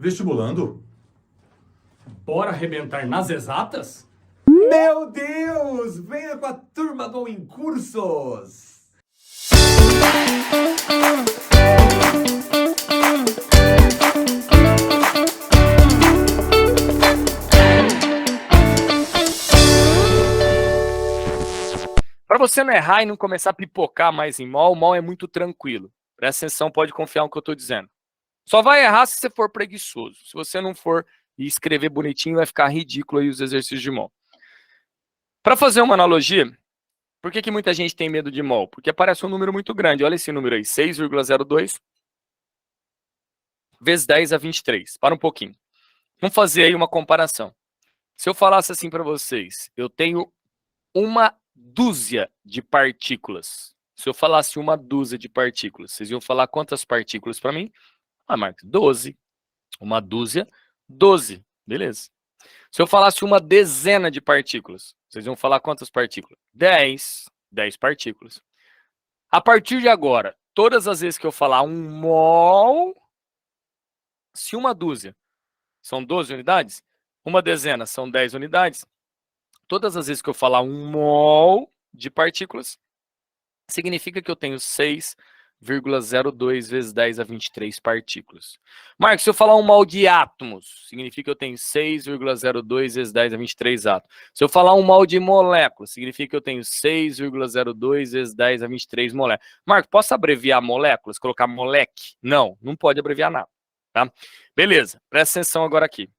Vestibulando? Bora arrebentar nas exatas? Meu Deus! Venha com a turma do Em Cursos! Para você não errar e não começar a pipocar mais em mol, o mol é muito tranquilo. Presta atenção, pode confiar no que eu estou dizendo. Só vai errar se você for preguiçoso. Se você não for e escrever bonitinho, vai ficar ridículo aí os exercícios de mol. Para fazer uma analogia, por que muita gente tem medo de mol? Porque aparece um número muito grande. Olha esse número aí, 6,02 vezes 10 a 23. Para um pouquinho. Vamos fazer aí uma comparação. Se eu falasse assim para vocês, eu tenho uma dúzia de partículas. Se eu falasse uma dúzia de partículas, vocês iam falar quantas partículas para mim? Ah, Marcos, 12. Uma dúzia, 12. Beleza. Se eu falasse uma dezena de partículas, vocês iam falar quantas partículas? 10. 10 partículas. A partir de agora, todas as vezes que eu falar um mol, se uma dúzia são 12 unidades, uma dezena são 10 unidades, todas as vezes que eu falar um mol de partículas, significa que eu tenho 6,02 vezes 10 a 23 partículas. Marcos, se eu falar um mol de átomos, significa que eu tenho 6,02 vezes 10 a 23 átomos. Se eu falar um mol de moléculas, significa que eu tenho 6,02 vezes 10 a 23 moléculas. Marcos, posso abreviar moléculas, colocar moleque? Não, não pode abreviar nada. Tá? Beleza, presta atenção agora aqui.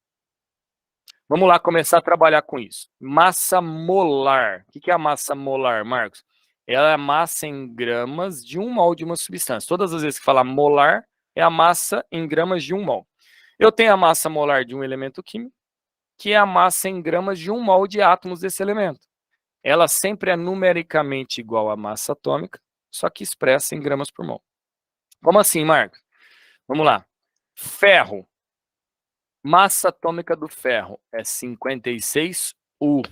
Vamos lá começar a trabalhar com isso. Massa molar. O que é a massa molar, Marcos? Ela é a massa em gramas de 1 mol de uma substância. Todas as vezes que falar molar, é a massa em gramas de 1 mol. Eu tenho a massa molar de um elemento químico, que é a massa em gramas de 1 mol de átomos desse elemento. Ela sempre é numericamente igual à massa atômica, só que expressa em gramas por mol. Como assim, Marcos? Vamos lá. Ferro. Massa atômica do ferro é 56 U.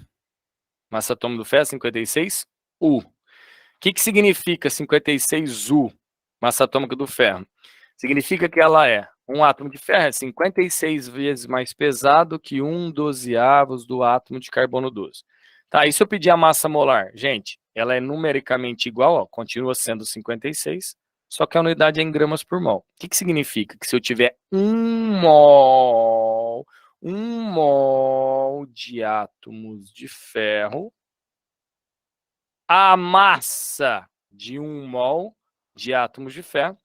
Massa atômica do ferro é 56 U. O que significa 56 U, massa atômica do ferro? Significa que ela é, um átomo de ferro é 56 vezes mais pesado que 1/12 do átomo de carbono 12. Tá, e se eu pedir a massa molar? Gente, ela é numericamente igual, ó, continua sendo 56, só que a unidade é em gramas por mol. O que significa? Que se eu tiver um mol de átomos de ferro, a massa de 1 mol de átomos de ferro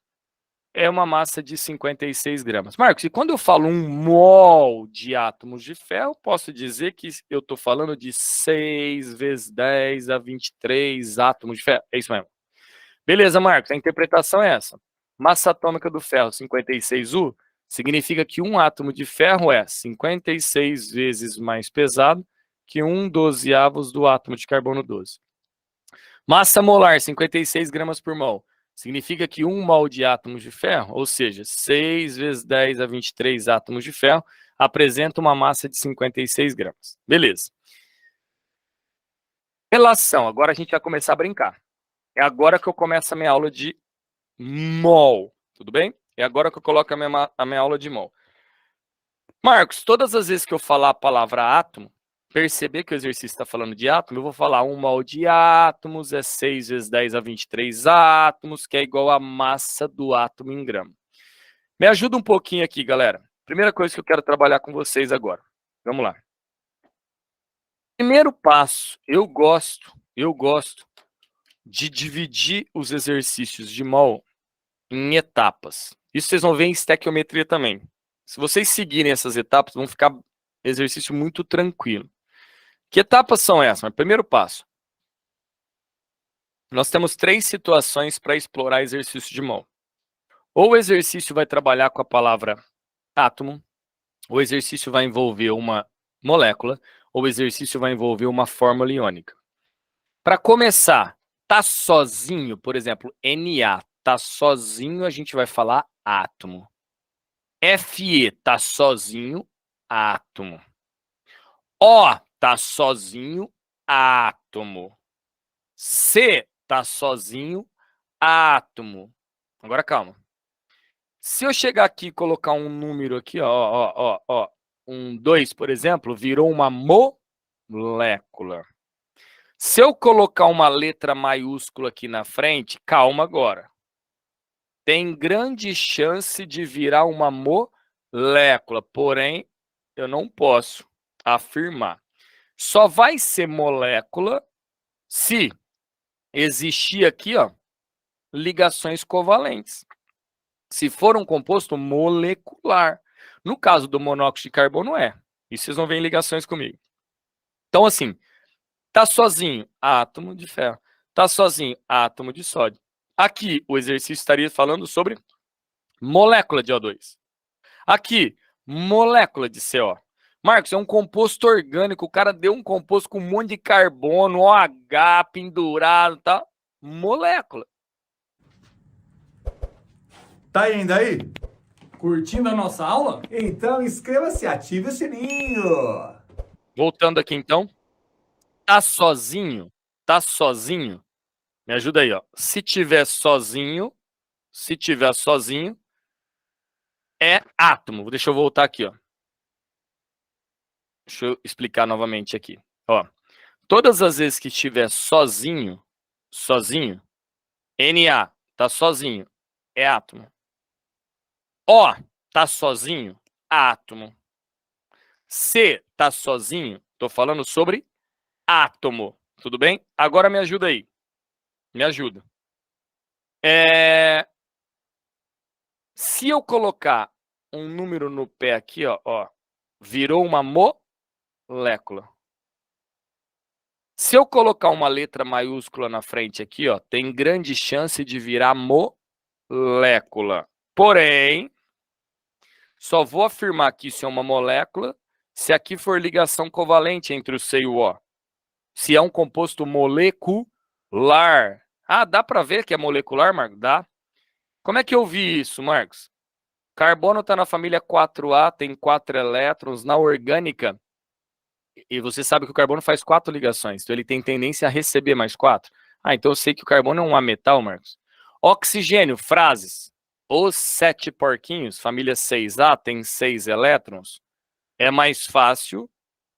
é uma massa de 56 gramas. Marcos, e quando eu falo 1 mol de átomos de ferro, posso dizer que eu estou falando de 6 vezes 10 a 23 átomos de ferro? É isso mesmo. Beleza, Marcos, a interpretação é essa. Massa atômica do ferro, 56 U, significa que um átomo de ferro é 56 vezes mais pesado que 1/12 do átomo de carbono 12. Massa molar, 56 gramas por mol. Significa que 1 mol de átomos de ferro, ou seja, 6 vezes 10 a 23 átomos de ferro, apresenta uma massa de 56 gramas. Beleza. Relação, agora a gente vai começar a brincar. É agora que eu começo a minha aula de mol, tudo bem? É agora que eu coloco a minha aula de mol. Marcos, todas as vezes que eu falar a palavra átomo, perceber que o exercício está falando de átomo, eu vou falar 1 mol de átomos é 6 vezes 10 a 23 átomos, que é igual a massa do átomo em grama. Me ajuda um pouquinho aqui, galera. Primeira coisa que eu quero trabalhar com vocês agora. Vamos lá. Primeiro passo, eu gosto de dividir os exercícios de mol em etapas. Isso vocês vão ver em estequiometria também. Se vocês seguirem essas etapas, vão ficar exercício muito tranquilo. Que etapas são essas? Primeiro passo. Nós temos 3 situações para explorar exercício de mol. Ou o exercício vai trabalhar com a palavra átomo, o exercício vai envolver uma molécula, ou o exercício vai envolver uma fórmula iônica. Para começar, tá sozinho, por exemplo, Na, tá sozinho, a gente vai falar átomo. Fe, tá sozinho, átomo. O, tá sozinho, átomo. C, tá sozinho, átomo. Agora calma. Se eu chegar aqui e colocar um número aqui, ó, 2, por exemplo, virou uma molécula. Se eu colocar uma letra maiúscula aqui na frente, calma agora. Tem grande chance de virar uma molécula, porém, eu não posso afirmar. Só vai ser molécula se existir aqui, ó, ligações covalentes. Se for um composto molecular. No caso do monóxido de carbono, é. E vocês vão ver em ligações comigo. Então, assim, tá sozinho, átomo de ferro. Tá sozinho, átomo de sódio. Aqui, o exercício estaria falando sobre molécula de O2. Aqui, molécula de CO. Marcos, é um composto orgânico. O cara deu um composto com um monte de carbono, OH pendurado e tal. Molécula. Tá ainda aí? Curtindo a nossa aula? Então inscreva-se e ative o sininho. Voltando aqui, então. Tá sozinho? Tá sozinho? Me ajuda aí, ó. Se tiver sozinho, é átomo. Deixa eu voltar aqui, ó. Deixa eu explicar novamente aqui. Ó, todas as vezes que estiver sozinho, Na, tá sozinho, é átomo. O, tá sozinho, átomo. C, tá sozinho, tô falando sobre átomo. Tudo bem? Agora me ajuda aí. Me ajuda. Se eu colocar um número no pé aqui, ó, virou uma molécula. Se eu colocar uma letra maiúscula na frente aqui, ó, tem grande chance de virar molécula. Porém, só vou afirmar que isso é uma molécula se aqui for ligação covalente entre o C e o O. Se é um composto molecular. Ah, dá para ver que é molecular, Marcos? Dá. Como é que eu vi isso, Marcos? Carbono está na família 4A, tem 4 elétrons. Na orgânica, e você sabe que o carbono faz 4 ligações, então ele tem tendência a receber mais 4. Ah, então eu sei que o carbono é um ametal, Marcos. Oxigênio, frases. Os 7 porquinhos, família 6A, tem 6 elétrons. É mais fácil,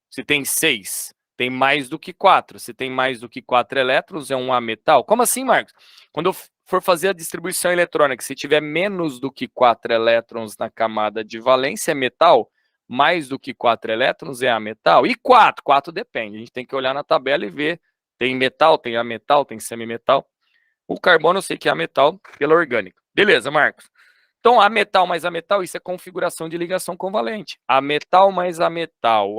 se tem 6, tem mais do que 4. Se tem mais do que 4 elétrons, é um ametal. Como assim, Marcos? Quando eu for fazer a distribuição eletrônica, se tiver menos do que 4 elétrons na camada de valência, é metal. Mais do que 4 elétrons é ametal. E 4? 4 depende. A gente tem que olhar na tabela e ver. Tem metal, tem ametal, tem semimetal. O carbono eu sei que é ametal pela orgânica. Beleza, Marcos. Então, ametal mais ametal, isso é configuração de ligação covalente. Ametal mais ametal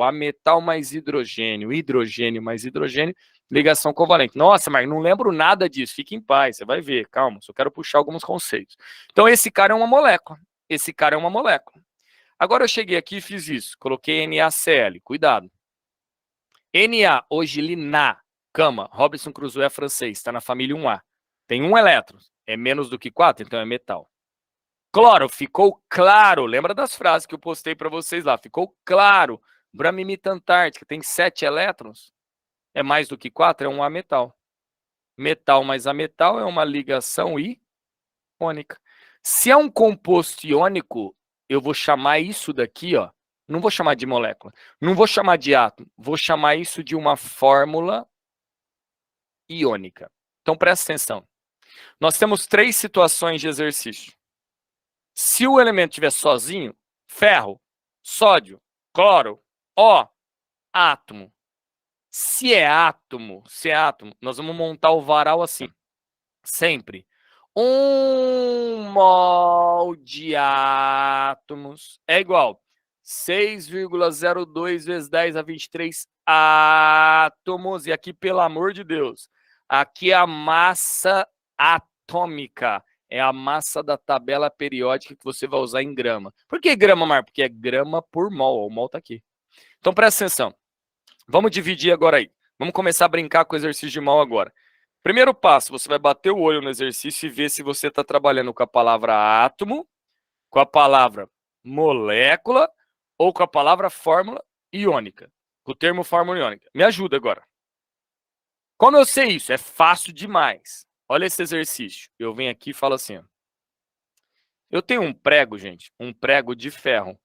mais hidrogênio, hidrogênio mais hidrogênio, ligação covalente. Nossa, Marcos, não lembro nada disso. Fique em paz, você vai ver. Calma, só quero puxar alguns conceitos. Então, esse cara é uma molécula. Esse cara é uma molécula. Agora eu cheguei aqui e fiz isso. Coloquei NaCl. Cuidado. Na, hoje lina, cama. Robinson Crusoe é francês. Está na família 1A. Tem 1 elétron. É menos do que 4, então é metal. Cloro, ficou claro. Lembra das frases que eu postei para vocês lá? Ficou claro. Bramimita antártica tem 7 elétrons. É mais do que 4, é um ametal. Metal mais ametal é uma ligação iônica. Se é um composto iônico, eu vou chamar isso daqui, ó. Não vou chamar de molécula. Não vou chamar de átomo. Vou chamar isso de uma fórmula iônica. Então, presta atenção. Nós temos 3 situações de exercício. Se o elemento estiver sozinho, ferro, sódio, cloro, O, átomo. Se é átomo, nós vamos montar o varal assim. Sempre. 1 mol de átomos é igual 6,02 vezes 10 a 23 átomos. E aqui, pelo amor de Deus, aqui é a massa atômica. É a massa da tabela periódica que você vai usar em grama. Por que grama, Mar? Porque é grama por mol. O mol está aqui. Então, presta atenção. Vamos dividir agora aí. Vamos começar a brincar com o exercício de mol agora. Primeiro passo, você vai bater o olho no exercício e ver se você está trabalhando com a palavra átomo, com a palavra molécula ou com a palavra fórmula iônica. Com o termo fórmula iônica. Me ajuda agora. Como eu sei isso? É fácil demais. Olha esse exercício. Eu venho aqui e falo assim. Ó. Eu tenho um prego, gente, um prego de ferro.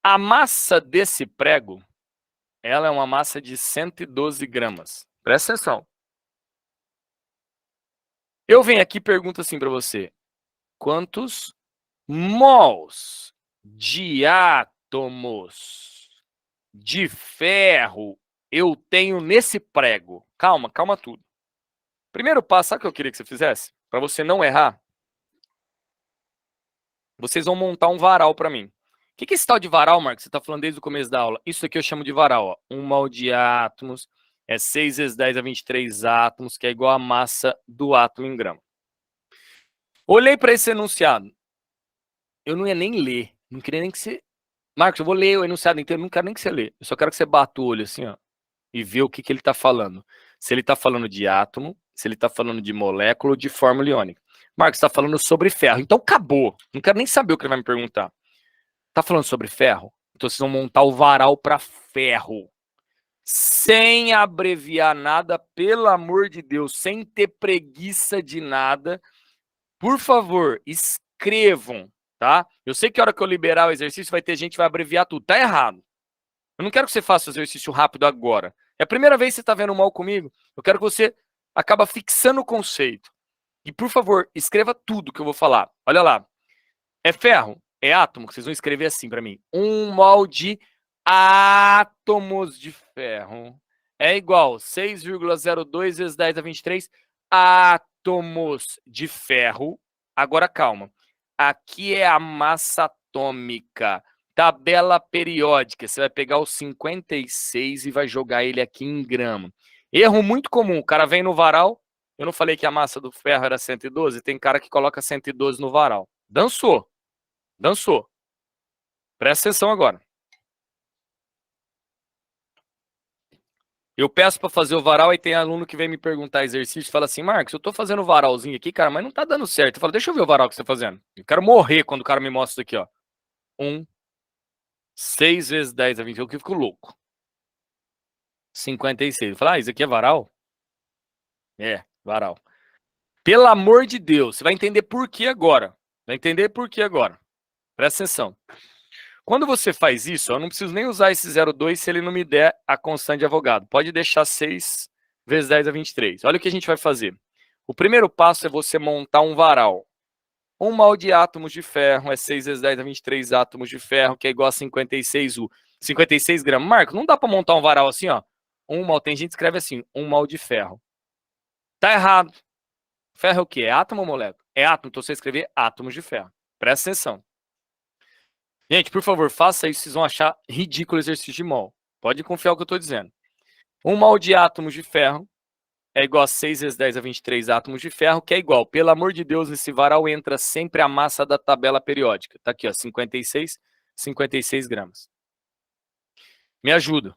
A massa desse prego, ela é uma massa de 112 gramas. Presta atenção. Eu venho aqui e pergunto assim para você. Quantos mols de átomos de ferro eu tenho nesse prego? Calma, calma tudo. Primeiro passo, sabe o que eu queria que você fizesse? Para você não errar. Vocês vão montar um varal para mim. O que é esse tal de varal, Marcos? Você está falando desde o começo da aula. Isso aqui eu chamo de varal. Ó. 1 mol de átomos é 6 vezes 10 a 23 átomos, que é igual a massa do átomo em grama. Olhei para esse enunciado. Eu não ia nem ler. Não queria nem que você... Marcos, eu vou ler o enunciado inteiro. Não quero nem que você lê. Eu só quero que você bata o olho assim, ó, e vê o que ele está falando. Se ele está falando de átomo, se ele está falando de molécula ou de fórmula iônica. Marcos, está falando sobre ferro. Então acabou. Não quero nem saber o que ele vai me perguntar. Tá falando sobre ferro? Então vocês vão montar o varal para ferro. Sem abreviar nada, pelo amor de Deus, sem ter preguiça de nada. Por favor, escrevam, tá? Eu sei que a hora que eu liberar o exercício vai ter gente que vai abreviar tudo. Tá errado. Eu não quero que você faça o exercício rápido agora. É a primeira vez que você está vendo mal comigo. Eu quero que você acaba fixando o conceito. E, por favor, escreva tudo que eu vou falar. Olha lá. É ferro? É átomo? Vocês vão escrever assim para mim. 1 mol de átomos de ferro é igual a 6,02 vezes 10 a 23 átomos de ferro. Agora, calma. Aqui é a massa atômica. Tabela periódica. Você vai pegar o 56 e vai jogar ele aqui em grama. Erro muito comum. O cara vem no varal. Eu não falei que a massa do ferro era 112? Tem cara que coloca 112 no varal. Dançou. Dançou. Presta atenção agora. Eu peço para fazer o varal e tem aluno que vem me perguntar exercício e fala assim, Marcos, eu tô fazendo o varalzinho aqui, cara, mas não tá dando certo. Eu falo, deixa eu ver o varal que você tá fazendo. Eu quero morrer quando o cara me mostra isso aqui, ó. 6 vezes 10 a 21, que eu fico louco. 56. Eu falo, isso aqui é varal? É, varal. Pelo amor de Deus, você vai entender por que agora. Vai entender por que agora. Presta atenção. Quando você faz isso, eu não preciso nem usar esse 0,2 se ele não me der a constante de Avogadro. Pode deixar 6 vezes 10 a 23. Olha o que a gente vai fazer. O primeiro passo é você montar um varal. 1 mol de átomos de ferro é 6 vezes 10 a 23 átomos de ferro, que é igual a 56 U. 56 gramas. Marco, não dá para montar um varal assim, ó. 1 mol, tem gente que escreve assim, 1 mol de ferro. Tá errado. Ferro é o quê? É átomo ou molécula? É átomo, então você escrever átomos de ferro. Presta atenção. Gente, por favor, faça isso, vocês vão achar ridículo o exercício de mol. Pode confiar no que eu estou dizendo. 1 mol de átomos de ferro é igual a 6 vezes 10 a 23 átomos de ferro, que é igual, pelo amor de Deus, nesse varal entra sempre a massa da tabela periódica. Tá aqui, ó, 56 gramas. Me ajuda.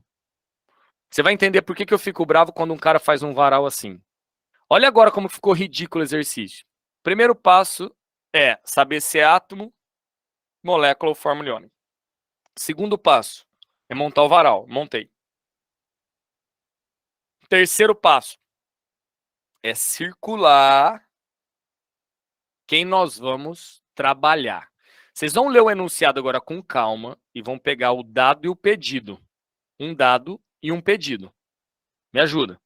Você vai entender por que eu fico bravo quando um cara faz um varal assim. Olha agora como ficou ridículo o exercício. Primeiro passo é saber se é átomo, molécula ou fórmula iônica. Segundo passo é montar o varal. Montei. Terceiro passo é circular quem nós vamos trabalhar. Vocês vão ler o enunciado agora com calma e vão pegar o dado e o pedido. Um dado e um pedido. Me ajuda.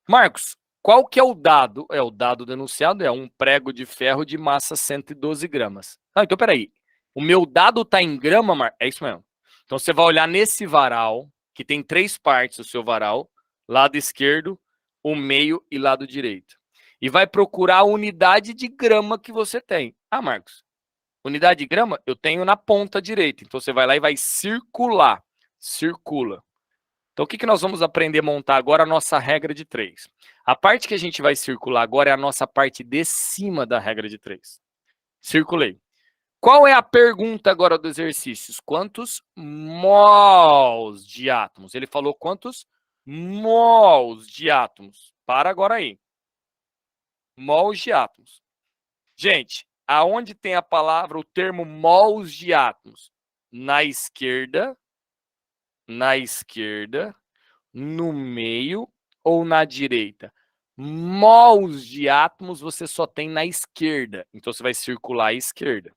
Marcos, qual que é o dado? É o dado do enunciado, é um prego de ferro de massa 112 gramas. Ah, então peraí. O meu dado está em grama, Marcos? É isso mesmo. Então você vai olhar nesse varal, que tem 3 partes o seu varal, lado esquerdo, o meio e lado direito. E vai procurar a unidade de grama que você tem. Ah, Marcos, unidade de grama eu tenho na ponta direita. Então você vai lá e vai circular. Circula. Então o que nós vamos aprender a montar agora? A nossa regra de 3. A parte que a gente vai circular agora é a nossa parte de cima da regra de 3. Circulei. Qual é a pergunta agora do exercício? Quantos mols de átomos? Ele falou quantos mols de átomos. Para agora aí. Mols de átomos. Gente, aonde tem a palavra, o termo mols de átomos? Na esquerda, no meio ou na direita? Mols de átomos você só tem na esquerda. Então, você vai circular à esquerda.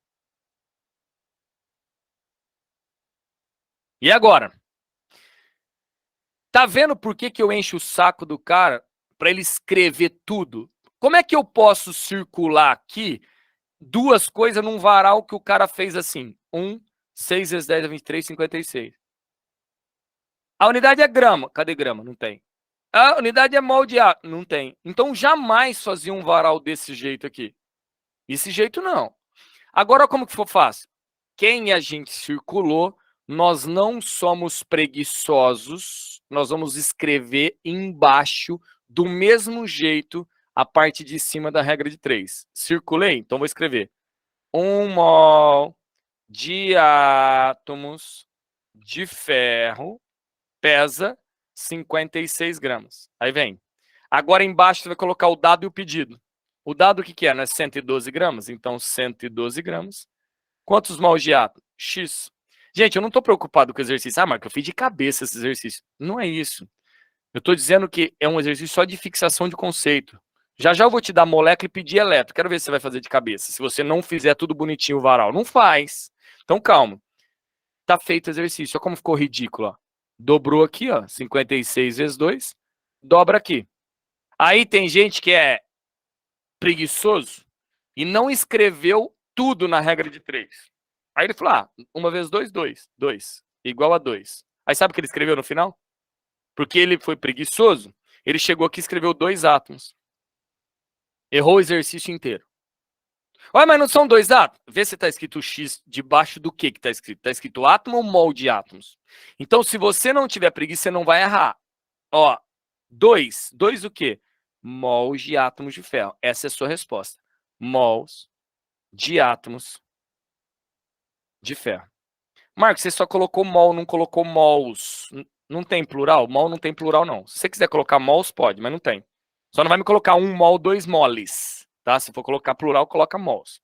E agora? Tá vendo por que eu encho o saco do cara para ele escrever tudo? Como é que eu posso circular aqui duas coisas num varal que o cara fez assim? 6 vezes 10 a 23, 56. A unidade é grama. Cadê grama? Não tem. A unidade é mol de átomo. Não tem. Então, jamais fazia um varal desse jeito aqui. Desse jeito, não. Agora, como que for fácil? Quem a gente circulou, nós não somos preguiçosos, nós vamos escrever embaixo, do mesmo jeito, a parte de cima da regra de 3. Circulei? Então, vou escrever 1 mol de átomos de ferro pesa 56 gramas. Aí vem. Agora, embaixo, você vai colocar o dado e o pedido. O dado, o que é? Não é 112 gramas? Então, 112 gramas. Quantos mols de átomo? X. Gente, eu não estou preocupado com o exercício. Ah, Marco, eu fiz de cabeça esse exercício. Não é isso. Eu estou dizendo que é um exercício só de fixação de conceito. Já já eu vou te dar molécula e pedir elétron. Quero ver se você vai fazer de cabeça. Se você não fizer tudo bonitinho o varal. Não faz. Então, calma. Tá feito o exercício. Olha como ficou ridículo. Ó. Dobrou aqui, ó. 56 vezes 2. Dobra aqui. Aí tem gente que é preguiçoso e não escreveu tudo na regra de 3. Aí ele falou, 1 vezes 2, 2. 2, igual a 2. Aí sabe o que ele escreveu no final? Porque ele foi preguiçoso, ele chegou aqui e escreveu 2 átomos. Errou o exercício inteiro. Olha, mas não são 2 átomos? Vê se está escrito X debaixo do que está escrito. Está escrito átomo ou mol de átomos. Então, se você não tiver preguiça, você não vai errar. Ó, 2. 2 o quê? Mols de átomos de ferro. Essa é a sua resposta. Mols de átomos de ferro. Marcos, você só colocou mol, não colocou mols. Não tem plural? Mol não tem plural, não. Se você quiser colocar mols, pode, mas não tem. Só não vai me colocar 1 mol, 2 moles. Tá? Se for colocar plural, coloca mols.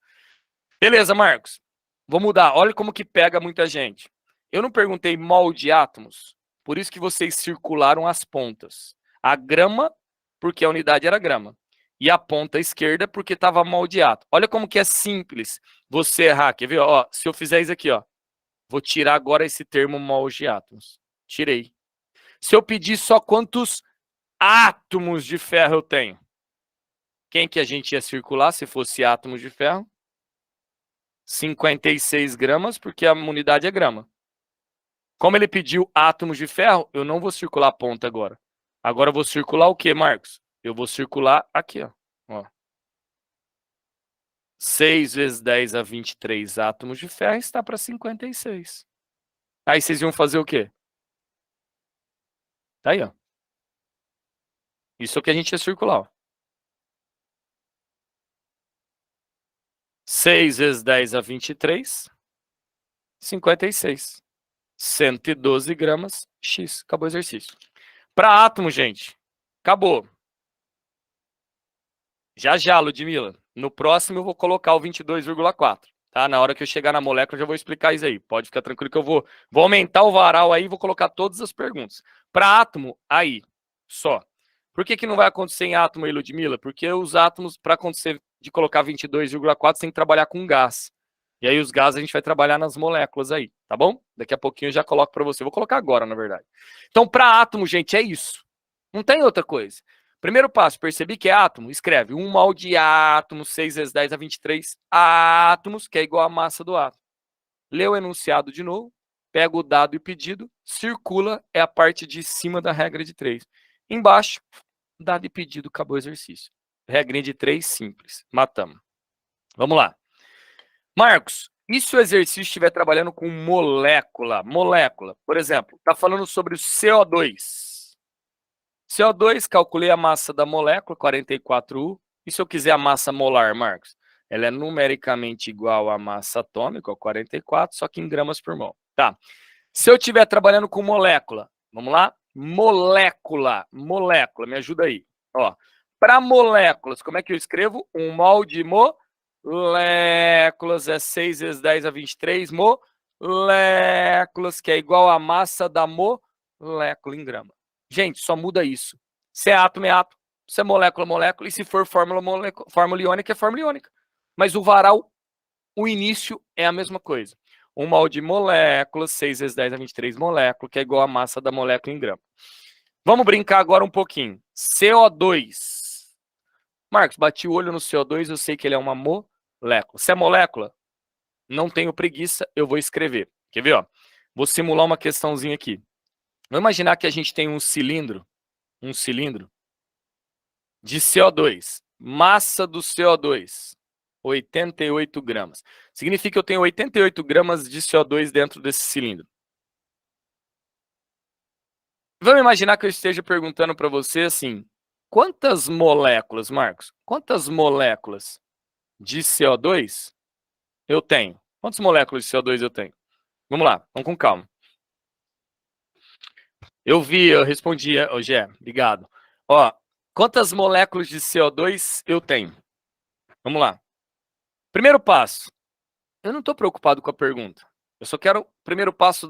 Beleza, Marcos. Vou mudar. Olha como que pega muita gente. Eu não perguntei mol de átomos, por isso que vocês circularam as pontas. A grama, porque a unidade era grama. E a ponta esquerda, porque estava mol de átomo. Olha como que é simples você errar. Quer ver? Ó, se eu fizer isso aqui, ó. Vou tirar agora esse termo mol de átomos. Tirei. Se eu pedir só quantos átomos de ferro eu tenho, quem que a gente ia circular se fosse átomos de ferro? 56 gramas, porque a unidade é grama. Como ele pediu átomos de ferro, eu não vou circular a ponta agora. Agora eu vou circular o que, Marcos? Eu vou circular aqui, ó. 6 vezes 10 a 23 átomos de ferro está para 56. Aí vocês iam fazer o quê? Tá aí, ó. Isso é o que a gente ia circular, ó. 6 vezes 10 a 23, 56. 112 gramas, X. Acabou o exercício. Para átomo, gente, acabou. Já, Ludmila. No próximo eu vou colocar o 22,4. Tá? Na hora que eu chegar na molécula, eu já vou explicar isso aí. Pode ficar tranquilo que eu vou aumentar o varal aí e vou colocar todas as perguntas. Para átomo, aí, só. Por que não vai acontecer em átomo aí, Ludmila? Porque os átomos, para acontecer de colocar 22,4, tem que trabalhar com gás. E aí os gases a gente vai trabalhar nas moléculas aí, tá bom? Daqui a pouquinho eu já coloco para você. Vou colocar agora, na verdade. Então, para átomo, gente, é isso. Não tem outra coisa. Primeiro passo, percebi que é átomo? Escreve 1 mol de átomo, 6 vezes 10 a 23 átomos, que é igual a massa do átomo. Lê o enunciado de novo, pega o dado e o pedido, circula, é a parte de cima da regra de 3. Embaixo, dado e pedido, acabou o exercício. Regrinha de 3, simples. Matamos. Vamos lá. Marcos, e se o exercício estiver trabalhando com molécula? Molécula, por exemplo, está falando sobre o CO2. CO2, calculei a massa da molécula, 44U. E se eu quiser a massa molar, Marcos? Ela é numericamente igual à massa atômica, 44, só que em gramas por mol. Tá. Se eu estiver trabalhando com molécula, vamos lá? Molécula, me ajuda aí. Ó, para moléculas, como é que eu escrevo? 1 mol de moléculas é 6 vezes 10 a 23 moléculas, que é igual à massa da molécula em grama. Gente, só muda isso. Se é átomo, é átomo. Se é molécula, molécula. E se for fórmula iônica, é fórmula iônica. Mas o varal, o início é a mesma coisa. 1 mol de molécula, 6 vezes 10 a 23 molécula, que é igual a massa da molécula em grama. Vamos brincar agora um pouquinho. CO2. Marcos, bati o olho no CO2, eu sei que ele é uma molécula. Se é molécula, não tenho preguiça, eu vou escrever. Quer ver? Ó? Vou simular uma questãozinha aqui. Vamos imaginar que a gente tem um cilindro de CO2. Massa do CO2, 88 gramas. Significa que eu tenho 88 gramas de CO2 dentro desse cilindro. Vamos imaginar que eu esteja perguntando para você assim, quantas moléculas, Marcos? Quantas moléculas de CO2 eu tenho? Quantas moléculas de CO2 eu tenho? Vamos lá, vamos com calma. Eu respondi, Gé, obrigado. Ó, quantas moléculas de CO2 eu tenho? Vamos lá. Primeiro passo. Eu não estou preocupado com a pergunta. Eu só quero o primeiro passo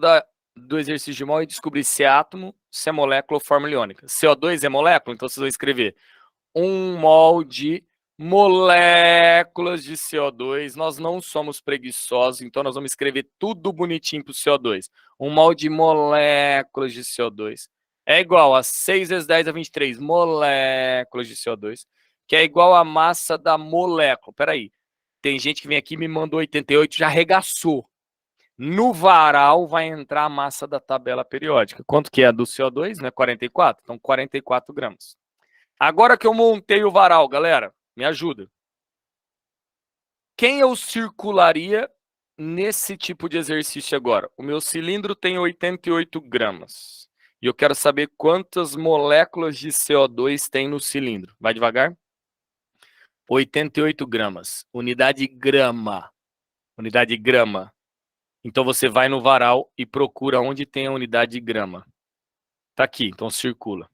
do exercício de mol e descobrir se é átomo, se é molécula ou fórmula iônica. CO2 é molécula, então vocês vão escrever 1 mol de moléculas de CO2. Nós não somos preguiçosos, então nós vamos escrever tudo bonitinho para o CO2. 1 mol de moléculas de CO2 é igual a 6 vezes 10 a 23 moléculas de CO2, que é igual a massa da molécula. Peraí, tem gente que vem aqui e me mandou 88, já arregaçou. No varal vai entrar a massa da tabela periódica. Quanto que é do CO2? Né? 44? Então, 44 gramas. Agora que eu montei o varal, galera, me ajuda. Quem eu circularia nesse tipo de exercício agora? O meu cilindro tem 88 gramas. E eu quero saber quantas moléculas de CO2 tem no cilindro. Vai devagar. 88 gramas. Unidade grama. Unidade grama. Então você vai no varal e procura onde tem a unidade de grama. Tá aqui, então circula.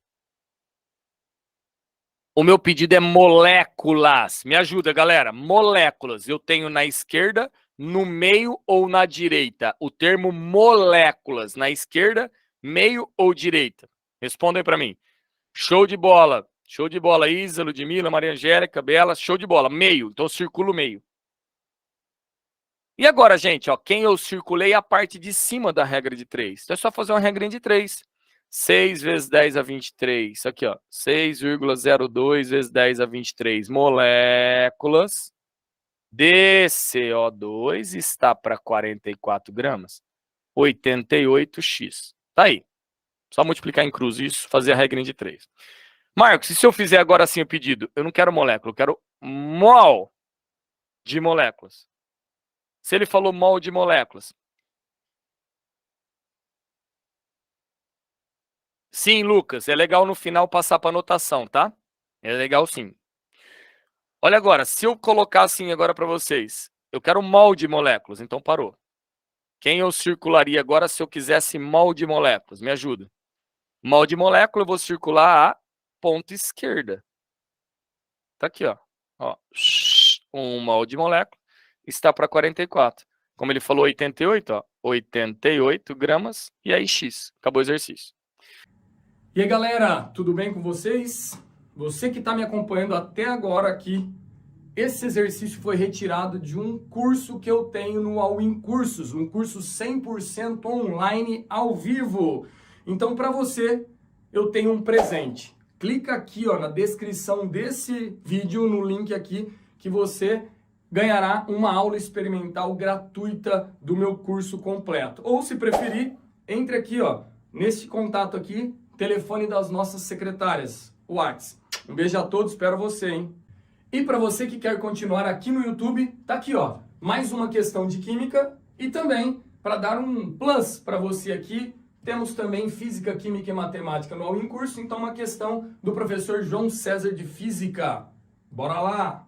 O meu pedido é moléculas. Me ajuda, galera. Moléculas. Eu tenho na esquerda, no meio ou na direita? O termo moléculas. Na esquerda, meio ou direita? Respondem para mim. Show de bola. Show de bola. Isa, Ludmila, Maria Angélica, Bela. Show de bola. Meio. Então circulo meio. E agora, gente, ó, quem eu circulei é a parte de cima da regra de 3. Então é só fazer uma regrinha de 3. 6 vezes 10 a 23. Isso aqui, ó. 6,02 vezes 10 a 23 moléculas de CO2 está para 44 gramas. 88x. Tá aí. Só multiplicar em cruz isso, fazer a regrinha de 3. Marcos, e se eu fizer agora assim o pedido? Eu não quero molécula, eu quero mol de moléculas. Se ele falou mol de moléculas. Sim, Lucas, é legal no final passar para anotação, tá? É legal sim. Olha agora, se eu colocar assim agora para vocês, eu quero mol de moléculas, então parou. Quem eu circularia agora se eu quisesse mol de moléculas? Me ajuda. Mol de molécula eu vou circular a ponta esquerda. Tá aqui, ó. 1 mol de molécula está para 44. Como ele falou 88, ó. 88 gramas e aí x. Acabou o exercício. E aí, galera, tudo bem com vocês? Você que está me acompanhando até agora aqui, esse exercício foi retirado de um curso que eu tenho no All In Cursos, um curso 100% online ao vivo. Então, para você, eu tenho um presente. Clica aqui, ó, na descrição desse vídeo, no link aqui, que você ganhará uma aula experimental gratuita do meu curso completo. Ou, se preferir, entre aqui, ó, nesse contato aqui, telefone das nossas secretárias, o WhatsApp. Um beijo a todos, espero você, hein? E para você que quer continuar aqui no YouTube, tá aqui, ó, mais uma questão de química e também, para dar um plus para você aqui, temos também Física, Química e Matemática no All In Curso, então uma questão do professor João César de Física. Bora lá!